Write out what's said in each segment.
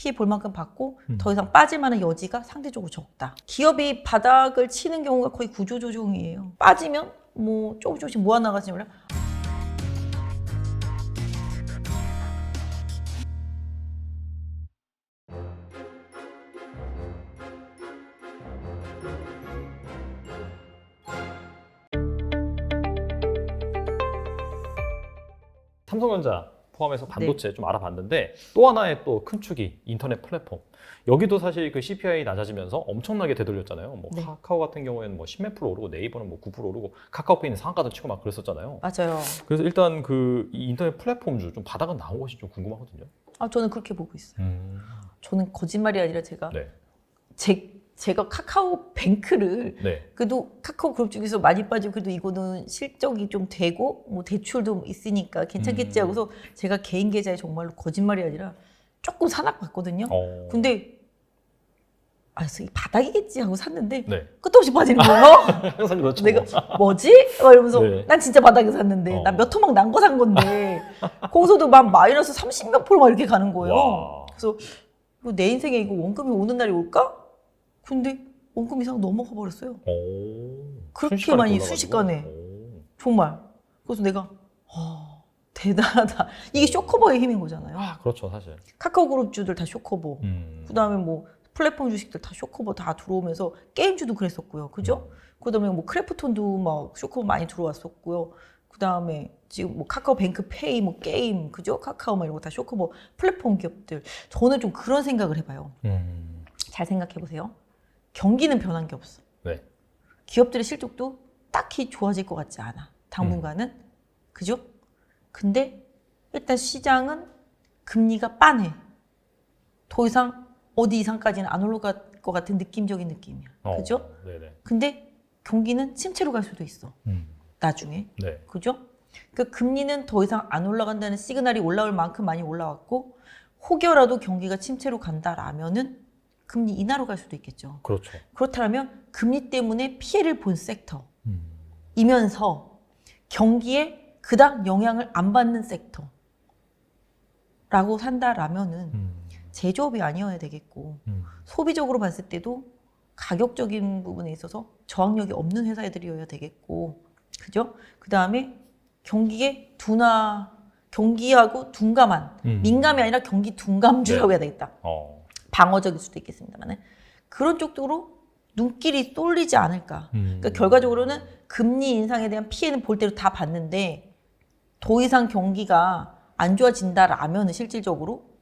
피해 볼 만큼 받고 더 이상 빠질 만한 여지가 상대적으로 적다. 기업이 바닥을 치는 경우가 거의 구조조정이에요. 빠지면 뭐 조금씩 모아나가지 몰라. 삼성전자 포함해서 반도체 좀 알아봤는데 또 하나의 또 큰 축이 인터넷 플랫폼. 여기도 사실 그 CPI 낮아지면서 엄청나게 되돌렸잖아요. 뭐 카카오 같은 경우에는 뭐 10몇 프로 오르고 네이버는 뭐 9% 오르고 카카오페이는 상한가도 치고 막 그랬었잖아요. 맞아요. 그래서 일단 그 이 인터넷 플랫폼주 좀 바닥은 나온 것이 좀 궁금하거든요. 저는 그렇게 보고 있어요. 저는 거짓말이 아니라 제가 네. 제가 카카오뱅크를 네. 그래도 카카오 그룹 중에서 많이 빠지고 그래도 이거는 실적이 좀 되고 뭐 대출도 있으니까 괜찮겠지 하고서 제가 개인 계좌에 정말로 거짓말이 아니라 조금 산악봤거든요. 근데 이 바닥이겠지 하고 샀는데 네. 끝없이 빠지는 거예요. 항상 그렇죠. 내가 뭐지? 막 이러면서 네. 난 진짜 바닥에 샀는데 나 몇 토막 난 거 산 건데 공소도 막 마이너스 30몇 프로 막 이렇게 가는 거예요. 와. 그래서 내 인생에 이거 원금이 오는 날이 올까? 근데 원금 이상 넘어가 버렸어요. 그렇게 많이 순식간에. 정말. 그래서 내가 대단하다. 이게 쇼커버의 힘인 거잖아요. 그렇죠, 사실. 카카오 그룹주들 다 쇼커버. 그다음에 뭐 플랫폼 주식들 다 쇼커버 다 들어오면서 게임주도 그랬었고요. 그죠? 그다음에 뭐 크래프톤도 막 쇼커버 많이 들어왔었고요. 그다음에 지금 뭐 카카오뱅크 페이 뭐 게임 그죠? 카카오 막 이런 거 다 쇼커버 플랫폼 기업들. 저는 좀 그런 생각을 해봐요. 잘 생각해 보세요. 경기는 변한 게 없어. 네. 기업들의 실적도 딱히 좋아질 것 같지 않아. 당분간은. 그죠? 근데 일단 시장은 금리가 빠네. 더 이상 어디 이상까지는 안 올라갈 것 같은 느낌적인 느낌이야. 그죠? 네네. 근데 경기는 침체로 갈 수도 있어. 나중에. 네. 그죠? 그러니까 금리는 더 이상 안 올라간다는 시그널이 올라올 만큼 많이 올라왔고 혹여라도 경기가 침체로 간다라면은 금리 인하로 갈 수도 있겠죠. 그렇죠. 그렇다면 금리 때문에 피해를 본 섹터이면서 경기에 그닥 영향을 안 받는 섹터라고 산다라면은 제조업이 아니어야 되겠고 소비적으로 봤을 때도 가격적인 부분에 있어서 저항력이 없는 회사들이어야 되겠고 그죠? 그 다음에 경기에 경기하고 둔감한 민감이 아니라 경기 둔감주라고 해야 되겠다. 방어적일 수도 있겠습니다만 그런 쪽으로 눈길이 쏠리지 않을까. 그러니까 결과적으로는 금리 인상에 대한 피해는 볼 대로 다 봤는데 더 이상 경기가 안 좋아진다라면은 실질적으로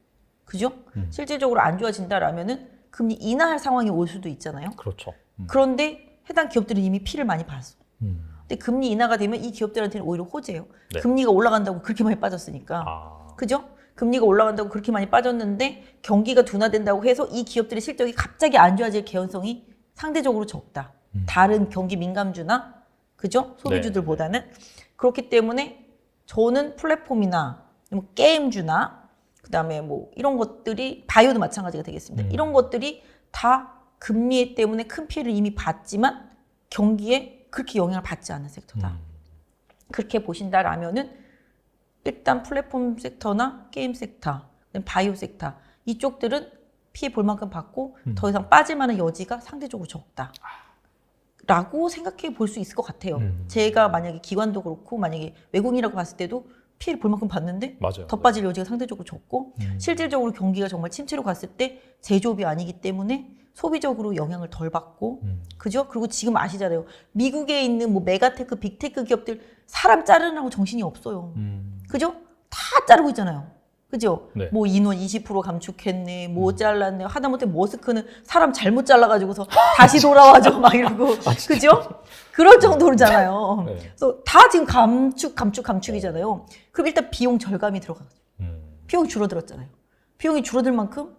그죠? 실질적으로 안 좋아진다라면은 금리 인하할 상황이 올 수도 있잖아요. 그렇죠. 그런데 해당 기업들은 이미 피해를 많이 봤어. 근데 금리 인하가 되면 이 기업들한테는 오히려 호재예요. 네. 금리가 올라간다고 그렇게 많이 빠졌으니까. 그죠? 금리가 올라간다고 그렇게 많이 빠졌는데 경기가 둔화된다고 해서 이 기업들의 실적이 갑자기 안 좋아질 개연성이 상대적으로 적다. 다른 경기 민감주나 그죠? 소비주들보다는. 네. 그렇기 때문에 저는 플랫폼이나 뭐 게임주나 그다음에 뭐 이런 것들이 바이오도 마찬가지가 되겠습니다. 이런 것들이 다 금리 때문에 큰 피해를 이미 봤지만 경기에 그렇게 영향을 받지 않은 섹터다. 그렇게 보신다라면은 일단 플랫폼 섹터나 게임 섹터, 바이오 섹터 이쪽들은 피해 볼 만큼 받고 더 이상 빠질 만한 여지가 상대적으로 적다. 라고 생각해 볼 수 있을 것 같아요. 제가 만약에 기관도 그렇고 만약에 외국인이라고 봤을 때도 피해를 볼 만큼 봤는데 맞아요. 더 빠질 여지가 상대적으로 적고 실질적으로 경기가 정말 침체로 갔을 때 제조업이 아니기 때문에 소비적으로 영향을 덜 받고 그죠? 그리고 지금 아시잖아요. 미국에 있는 뭐 메가테크, 빅테크 기업들 사람 자르느라고 정신이 없어요. 그죠? 다 자르고 있잖아요. 그죠? 네. 뭐 인원 20% 감축했네, 뭐 잘랐네. 하다못해 머스크는 사람 잘못 잘라가지고서 다시 돌아와줘 막 이러고, 그죠? 그럴 정도로잖아요. 네. 그래서 다 지금 감축이잖아요. 그럼 일단 비용 절감이 들어가죠. 비용이 줄어들었잖아요. 비용이 줄어들 만큼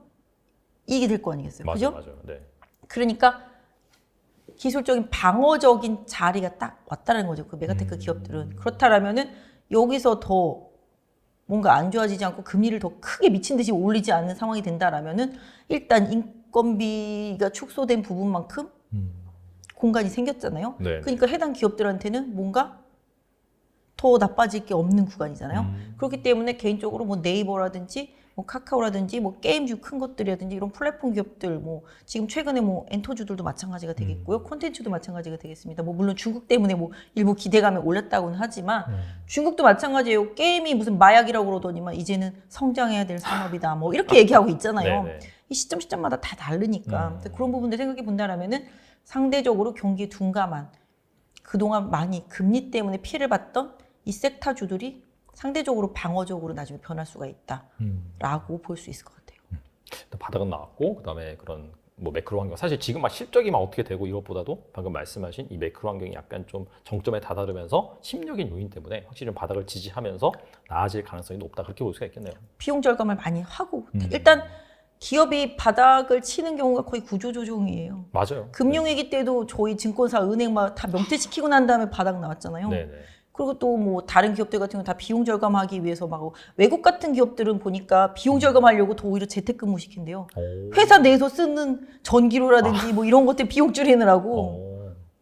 이익이 될 거 아니겠어요? 그죠? 맞아요. 네. 그러니까 기술적인 방어적인 자리가 딱 왔다는 거죠. 그 메가테크 기업들은. 그렇다라면은 여기서 더 뭔가 안 좋아지지 않고 금리를 더 크게 미친 듯이 올리지 않는 상황이 된다라면은 일단 인건비가 축소된 부분만큼 공간이 생겼잖아요. 네. 그러니까 해당 기업들한테는 뭔가 더 나빠질 게 없는 구간이잖아요. 그렇기 때문에 개인적으로 뭐 네이버라든지 뭐 카카오라든지 뭐 게임주 큰 것들이라든지 이런 플랫폼 기업들 뭐 지금 최근에 뭐 엔터주들도 마찬가지가 되겠고요. 콘텐츠도 마찬가지가 되겠습니다. 뭐 물론 중국 때문에 뭐 일부 기대감이 올랐다고는 하지만 중국도 마찬가지예요. 게임이 무슨 마약이라고 그러더니만 이제는 성장해야 될 산업이다. 뭐 이렇게 얘기하고 있잖아요. 네네. 이 시점마다 다 다르니까 그런 부분들 생각해 본다라면은 상대적으로 경기에 둔감한 그동안 많이 금리 때문에 피해를 봤던 이 섹터주들이 상대적으로 방어적으로 나중에 변할 수가 있다라고 볼 수 있을 것 같아요. 바닥은 나왔고 그다음에 그런 뭐 매크로 환경 사실 지금 막 실적이 막 어떻게 되고 이것보다도 방금 말씀하신 이 매크로 환경이 약간 좀 정점에 다다르면서 심리적인 요인 때문에 확실히 좀 바닥을 지지하면서 나아질 가능성이 높다 그렇게 볼 수가 있겠네요. 비용 절감을 많이 하고 일단 기업이 바닥을 치는 경우가 거의 구조조정이에요. 맞아요. 금융위기 때도 저희 증권사, 은행 막 다 명퇴시키고 난 다음에 바닥 나왔잖아요. 네네. 그리고 또 뭐 다른 기업들 같은 경우 다 비용 절감하기 위해서 막 외국 같은 기업들은 보니까 비용 절감하려고 더 오히려 재택근무 시킨대요. 회사 내에서 쓰는 전기료라든지 뭐 이런 것들 비용 줄이느라고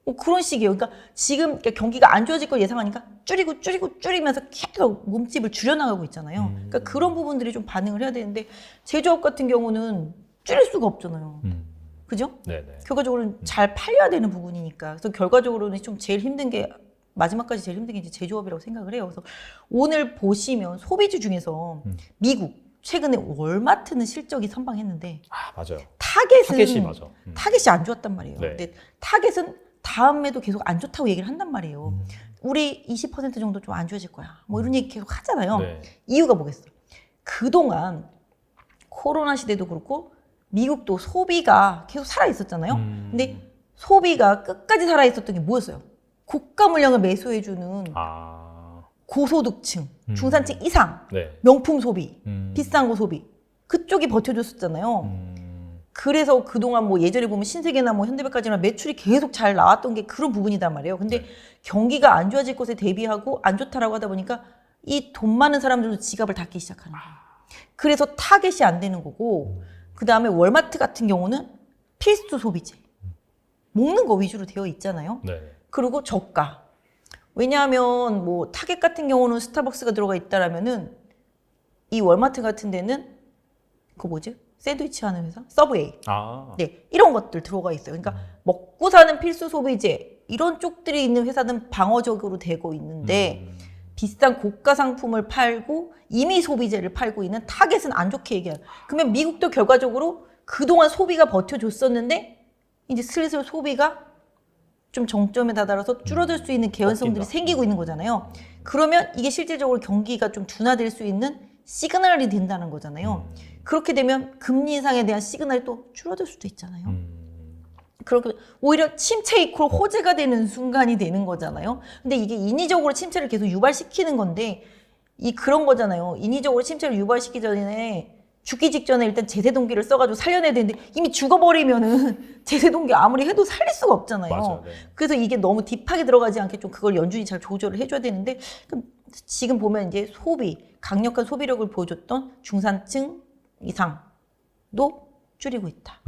뭐 그런 식이에요. 그러니까 지금 경기가 안 좋아질 걸 예상하니까 줄이면서 계속 몸집을 줄여나가고 있잖아요. 그러니까 그런 부분들이 좀 반응을 해야 되는데 제조업 같은 경우는 줄일 수가 없잖아요. 그죠? 네네. 결과적으로는 잘 팔려야 되는 부분이니까. 그래서 결과적으로는 좀 제일 힘든 게 마지막까지 제일 힘든 게 이제 제조업이라고 생각을 해요. 그래서 오늘 보시면 소비주 중에서 미국 최근에 월마트는 실적이 선방했는데 아 맞아요. 타겟이 맞아. 타겟이 안 좋았단 말이에요. 네. 근데 타겟은 다음에도 계속 안 좋다고 얘기를 한단 말이에요. 우리 20% 정도 좀 안 좋아질 거야. 뭐 이런 얘기 계속 하잖아요. 네. 이유가 뭐겠어요? 그동안 코로나 시대도 그렇고 미국도 소비가 계속 살아 있었잖아요. 근데 소비가 끝까지 살아 있었던 게 뭐였어요? 고가 물량을 매수해주는 고소득층, 중산층 이상, 네. 명품 소비, 비싼 거 소비 그쪽이 버텨줬었잖아요. 그래서 그동안 뭐 예전에 보면 신세계나 뭐 현대백화점이나 매출이 계속 잘 나왔던 게 그런 부분이단 말이에요. 근데 네. 경기가 안 좋아질 것에 대비하고 안 좋다라고 하다 보니까 이 돈 많은 사람들도 지갑을 닫기 시작하는 거예요. 그래서 타겟이 안 되는 거고 그 다음에 월마트 같은 경우는 필수 소비재, 먹는 거 위주로 되어 있잖아요. 네. 그리고 저가. 왜냐하면 뭐 타겟 같은 경우는 스타벅스가 들어가 있다라면은 이 월마트 같은 데는 그 뭐지? 샌드위치 하는 회사? 서브웨이. 네, 이런 것들 들어가 있어요. 그러니까 먹고 사는 필수 소비재 이런 쪽들이 있는 회사는 방어적으로 되고 있는데 비싼 고가 상품을 팔고 이미 소비재를 팔고 있는 타겟은 안 좋게 얘기해요. 그러면 미국도 결과적으로 그동안 소비가 버텨줬었는데 이제 슬슬 소비가 좀 정점에 다다라서 줄어들 수 있는 개연성들이 생기고 있는 거잖아요. 그러면 이게 실질적으로 경기가 좀 둔화될 수 있는 시그널이 된다는 거잖아요. 그렇게 되면 금리 인상에 대한 시그널이 또 줄어들 수도 있잖아요. 그렇게 오히려 침체 이퀄 호재가 되는 순간이 되는 거잖아요. 근데 이게 인위적으로 침체를 계속 유발시키는 건데 이 그런 거잖아요. 인위적으로 침체를 유발시키기 전에 죽기 직전에 일단 제세동기를 써가지고 살려내야 되는데 이미 죽어버리면은 제세동기 아무리 해도 살릴 수가 없잖아요. 맞아요, 네. 그래서 이게 너무 딥하게 들어가지 않게 좀 그걸 연준이 잘 조절을 해줘야 되는데 지금 보면 이제 소비, 강력한 소비력을 보여줬던 중산층 이상도 줄이고 있다.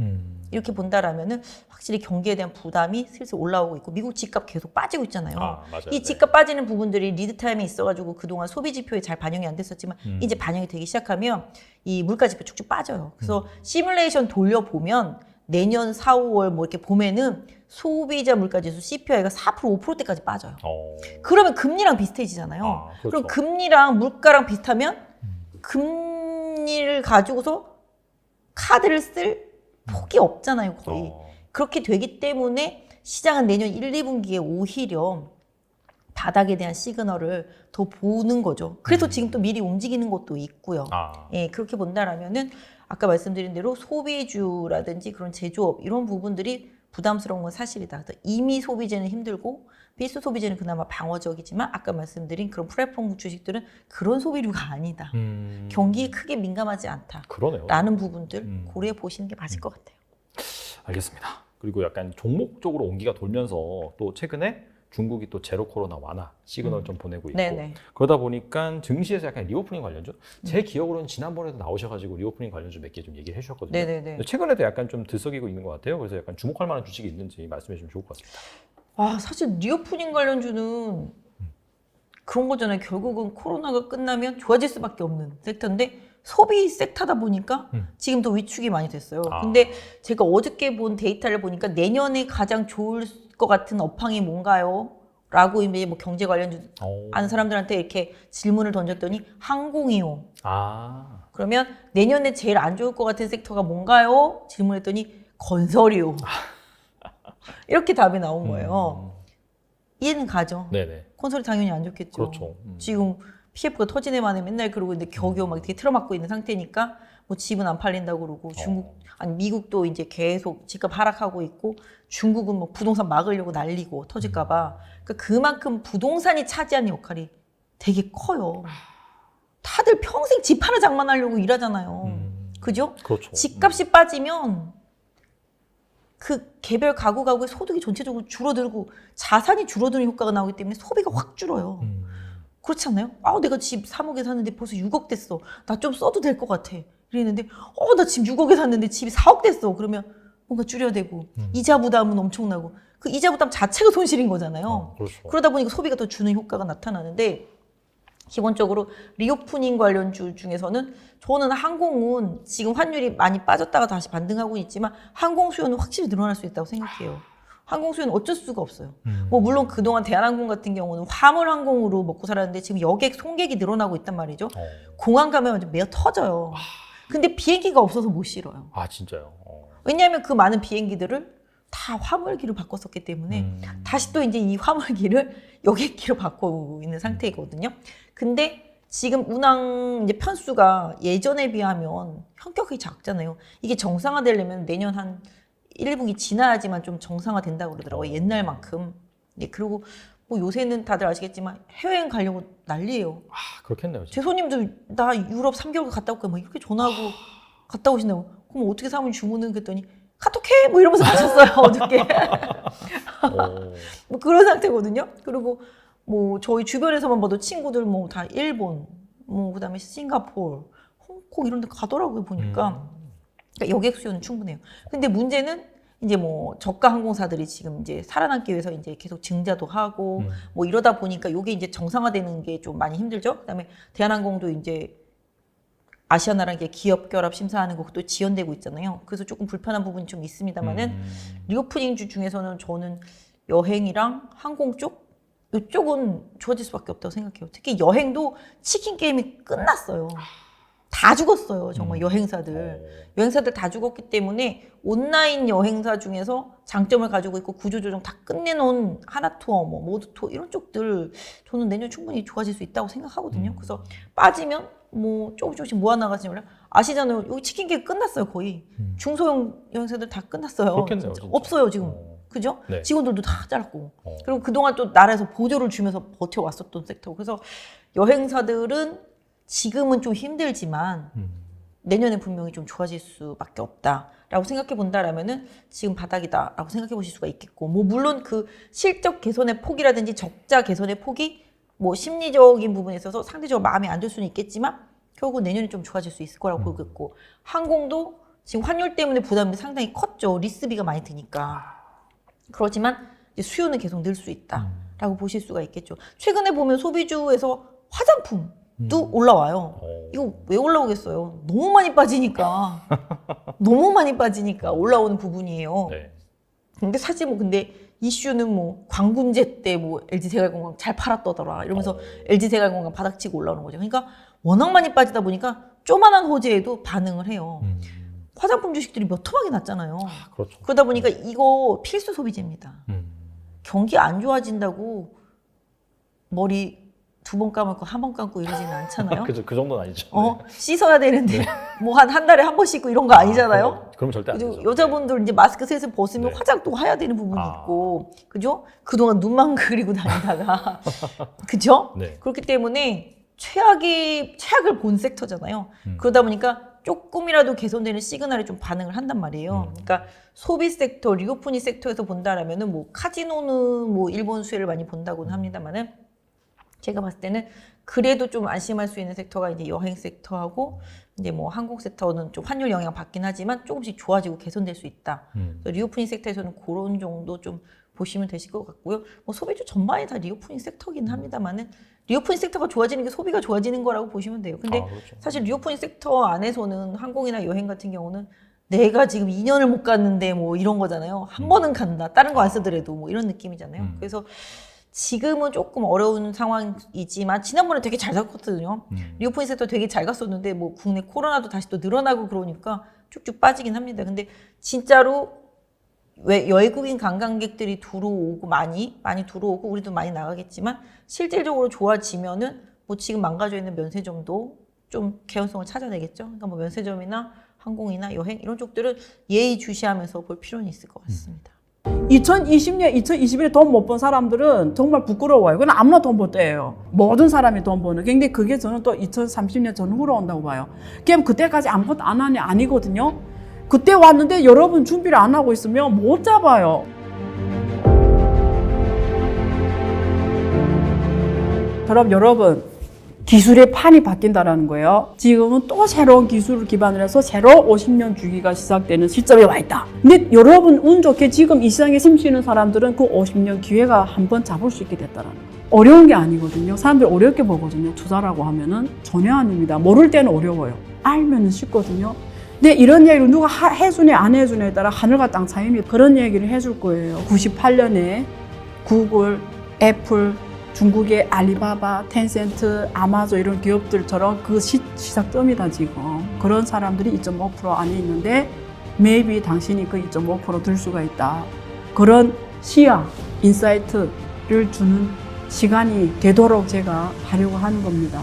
이렇게 본다라면은 확실히 경기에 대한 부담이 슬슬 올라오고 있고 미국 집값 계속 빠지고 있잖아요. 맞아요. 이 집값 빠지는 부분들이 리드 타임이 있어가지고 그동안 소비 지표에 잘 반영이 안 됐었지만 이제 반영이 되기 시작하면 이 물가 지표 쭉쭉 빠져요. 그래서 시뮬레이션 돌려보면 내년 4, 5월 뭐 이렇게 보면은 소비자 물가지수 CPI가 4% 5%대까지 빠져요. 그러면 금리랑 비슷해지잖아요. 그렇죠. 그럼 금리랑 물가랑 비슷하면 금리를 가지고서 카드를 쓸 폭이 없잖아요, 거의. 그렇게 되기 때문에 시장은 내년 1, 2분기에 오히려 바닥에 대한 시그널을 더 보는 거죠. 그래서 지금 또 미리 움직이는 것도 있고요. 예, 그렇게 본다라면은 아까 말씀드린 대로 소비주라든지 그런 제조업 이런 부분들이 부담스러운 건 사실이다. 그래서 이미 소비재는 힘들고 필수 소비재는 그나마 방어적이지만 아까 말씀드린 그런 플랫폼 주식들은 그런 소비류가 아니다. 경기에 크게 민감하지 않다. 그러네요. 라는 부분들 고려해 보시는 게 맞을 것 같아요. 알겠습니다. 그리고 약간 종목적으로 온기가 돌면서 또 최근에 중국이 또 제로 코로나 완화 시그널 좀 보내고 있고 네네. 그러다 보니까 증시에서 약간 리오프닝 관련주 제 기억으로는 지난번에도 나오셔가지고 리오프닝 관련주 몇 개 좀 얘기를 해주셨거든요. 네네네. 근데 최근에도 약간 좀 들썩이고 있는 것 같아요. 그래서 약간 주목할 만한 주식이 있는지 말씀해 주시면 좋을 것 같습니다. 사실 리오프닝 관련주는 그런 거잖아요. 결국은 코로나가 끝나면 좋아질 수밖에 없는 섹터인데 소비 섹터다 보니까 지금 더 위축이 많이 됐어요. 근데 제가 어저께 본 데이터를 보니까 내년에 가장 좋을 것 같은 업황이 뭔가요? 라고 이제 뭐 경제 관련 아는 사람들한테 이렇게 질문을 던졌더니 항공이요. 그러면 내년에 제일 안 좋을 것 같은 섹터가 뭔가요? 질문했더니 건설이요. 이렇게 답이 나온 거예요. 이해는 가죠. 네네. 건설이 당연히 안 좋겠죠. 그렇죠. 지금 PF가 터지네 마네 맨날 그러고 있는데 겨우겨우 막 되게 틀어막고 있는 상태니까 뭐 집은 안 팔린다고 그러고 미국도 이제 계속 집값 하락하고 있고 중국은 뭐 부동산 막으려고 난리고 터질까봐 그러니까 그만큼 부동산이 차지하는 역할이 되게 커요. 다들 평생 집 하나 장만하려고 일하잖아요. 그죠? 그렇죠. 집값이 빠지면 그 개별 가구의 소득이 전체적으로 줄어들고 자산이 줄어드는 효과가 나오기 때문에 소비가 확 줄어요. 그렇지 않나요? 내가 집 3억에 샀는데 벌써 6억 됐어. 나 좀 써도 될 것 같아. 이랬는데 나 집 6억에 샀는데 집이 4억 됐어. 그러면 뭔가 줄여야 되고 이자 부담은 엄청나고 그 이자 부담 자체가 손실인 거잖아요. 그렇죠. 그러다 보니까 소비가 더 주는 효과가 나타나는데 기본적으로 리오프닝 관련주 중에서는 저는 항공은 지금 환율이 많이 빠졌다가 다시 반등하고 있지만 항공 수요는 확실히 늘어날 수 있다고 생각해요. 항공 수요는 어쩔 수가 없어요. 뭐 물론 그동안 대한항공 같은 경우는 화물 항공으로 먹고 살았는데 지금 여객 송객이 늘어나고 있단 말이죠. 공항 가면 완전 매어 터져요. 근데 비행기가 없어서 못 실어요. 진짜요? 왜냐하면 그 많은 비행기들을 다 화물기로 바꿨었기 때문에 다시 또 이제 이 화물기를 여객기로 바꾸고 있는 상태이거든요. 근데 지금 운항 이제 편수가 예전에 비하면 현격하게 작잖아요. 이게 정상화되려면 내년 한 1, 2분기 지나야지만 좀 정상화된다고 그러더라고요. 옛날만큼. 그리고 뭐 요새는 다들 아시겠지만 해외여행 가려고 난리예요. 그렇겠네요. 제 손님도 나 유럽 3개월 갔다 올까 막 이렇게 전화하고 갔다 오신다고. 그럼 어떻게 사면 주문은 그랬더니 카톡해 뭐 이러면서 가셨어요. 어저께. 뭐 그런 상태거든요. 그리고 뭐 저희 주변에서만 봐도 친구들 뭐 다 일본, 뭐 그다음에 싱가포르, 홍콩 이런 데 가더라고요 보니까. 그러니까 여객 수요는 충분해요. 근데 문제는 이제 뭐 저가 항공사들이 지금 이제 살아남기 위해서 이제 계속 증자도 하고 뭐 이러다 보니까 이게 이제 정상화되는 게 좀 많이 힘들죠. 그다음에 대한항공도 이제 아시아나라랑 기업 결합 심사하는 것도 지연되고 있잖아요. 그래서 조금 불편한 부분이 좀 있습니다만은 리오프닝주 중에서는 저는 여행이랑 항공 쪽 이쪽은 좋아질 수밖에 없다고 생각해요. 특히 여행도 치킨 게임이 끝났어요. 다 죽었어요. 정말 여행사들 다 죽었기 때문에 온라인 여행사 중에서 장점을 가지고 있고 구조조정 다 끝내놓은 하나투어, 뭐 모드투어 이런 쪽들 저는 내년 충분히 좋아질 수 있다고 생각하거든요. 그래서 빠지면 뭐 조금씩 모아나가지 몰라요. 아시잖아요. 여기 치킨 게임 끝났어요. 거의 중소형 여행사들 다 끝났어요. 그렇겠네요. 진짜. 없어요 지금. 그죠? 네. 직원들도 다 잘랐고. 그리고 그동안 또 나라에서 보조를 주면서 버텨왔었던 섹터고. 그래서 여행사들은 지금은 좀 힘들지만 내년에 분명히 좀 좋아질 수밖에 없다라고 생각해 본다라면은 지금 바닥이다라고 생각해 보실 수가 있겠고, 뭐 물론 그 실적 개선의 폭이라든지 적자 개선의 폭이 뭐 심리적인 부분에 있어서 상대적으로 마음에 안 들 수는 있겠지만 결국 내년에 좀 좋아질 수 있을 거라고 보겠고, 항공도 지금 환율 때문에 부담이 상당히 컸죠. 리스비가 많이 드니까. 그렇지만 이제 수요는 계속 늘 수 있다라고 보실 수가 있겠죠. 최근에 보면 소비주에서 화장품도 올라와요. 이거 왜 올라오겠어요? 너무 많이 빠지니까. 너무 많이 빠지니까 올라오는 부분이에요. 네. 근데 사실 뭐 근데 이슈는 뭐 광군제 때 뭐 LG생활건강 잘 팔았더라 이러면서 LG생활건강 바닥치고 올라오는 거죠. 그러니까 워낙 많이 빠지다 보니까 조만한 호재에도 반응을 해요. 화장품 주식들이 몇 토막이 났잖아요. 그렇죠. 그러다 보니까 이거 필수 소비재입니다. 경기 안 좋아진다고 머리 2번 감고 1번 감고 이러지는 않잖아요. 그 정도는 아니죠. 씻어야 되는데 뭐 한 달에 한 번 씻고 이런 거 아니잖아요. 그럼 절대 안 되죠. 여자분들 이제 마스크 슬슬 벗으면 네. 화장 또 해야 되는 부분이 있고, 그죠? 그동안 눈만 그리고 다니다가, 그죠? 네. 그렇기 때문에 최악을 본 섹터잖아요. 그러다 보니까 조금이라도 개선되는 시그널에 좀 반응을 한단 말이에요. 그러니까 소비 섹터, 리오프닝 섹터에서 본다라면은 뭐 카지노는 뭐 일본 수혜를 많이 본다고는 합니다만은 제가 봤을 때는 그래도 좀 안심할 수 있는 섹터가 이제 여행 섹터하고 이제 뭐 항공 섹터는 좀 환율 영향 받긴 하지만 조금씩 좋아지고 개선될 수 있다. 리오프닝 섹터에서는 그런 정도 좀 보시면 되실 것 같고요. 뭐 소비주 전반이 다 리오프닝 섹터긴 합니다만은 리오프닝 섹터가 좋아지는 게 소비가 좋아지는 거라고 보시면 돼요. 근데 그렇죠. 사실 리오프닝 섹터 안에서는 항공이나 여행 같은 경우는 내가 지금 2년을 못 갔는데 뭐 이런 거잖아요. 한 번은 간다. 다른 거 안 쓰더라도 뭐 이런 느낌이잖아요. 그래서 지금은 조금 어려운 상황이지만 지난번에 되게 잘 갔거든요. 리오프닝 섹터 되게 잘 갔었는데 뭐 국내 코로나도 다시 또 늘어나고 그러니까 쭉쭉 빠지긴 합니다. 근데 진짜로 왜 외국인 관광객들이 들어오고 많이 들어오고 우리도 많이 나가겠지만 실질적으로 좋아지면은 뭐 지금 망가져 있는 면세점도 좀 개연성을 찾아내겠죠. 그러니까 뭐 면세점이나 항공이나 여행 이런 쪽들은 예의주시하면서 볼 필요는 있을 것 같습니다. 2020년, 2021에 돈 못 번 사람들은 정말 부끄러워요. 그건 아무나 돈 못 돼요. 모든 사람이 돈 버는. 근데 그게 저는 또 2030년 전후로 온다고 봐요. 그럼 그때까지 아무것도 안 하니 아니거든요. 그때 왔는데 여러분 준비를 안 하고 있으면 못 잡아요. 그럼 여러분, 기술의 판이 바뀐다는 거예요. 지금은 또 새로운 기술을 기반으로 해서 새로 50년 주기가 시작되는 시점에 와 있다. 근데 여러분 운 좋게 지금 이 시장에 숨쉬는 사람들은 그 50년 기회가 한번 잡을 수 있게 됐다는 거예요. 어려운 게 아니거든요. 사람들이 어렵게 보거든요. 투자라고 하면은 전혀 아닙니다. 모를 때는 어려워요. 알면은 쉽거든요. 근데 이런 얘기를 누가 해주네 안 해주네에 따라 하늘과 땅 차이입니다. 그런 얘기를 해줄 거예요. 98년에 구글, 애플, 중국의 알리바바, 텐센트, 아마존 이런 기업들처럼 그 시작점이다 지금. 그런 사람들이 2.5% 안에 있는데 maybe 당신이 그 2.5% 들 수가 있다. 그런 시야, 인사이트를 주는 시간이 되도록 제가 하려고 하는 겁니다.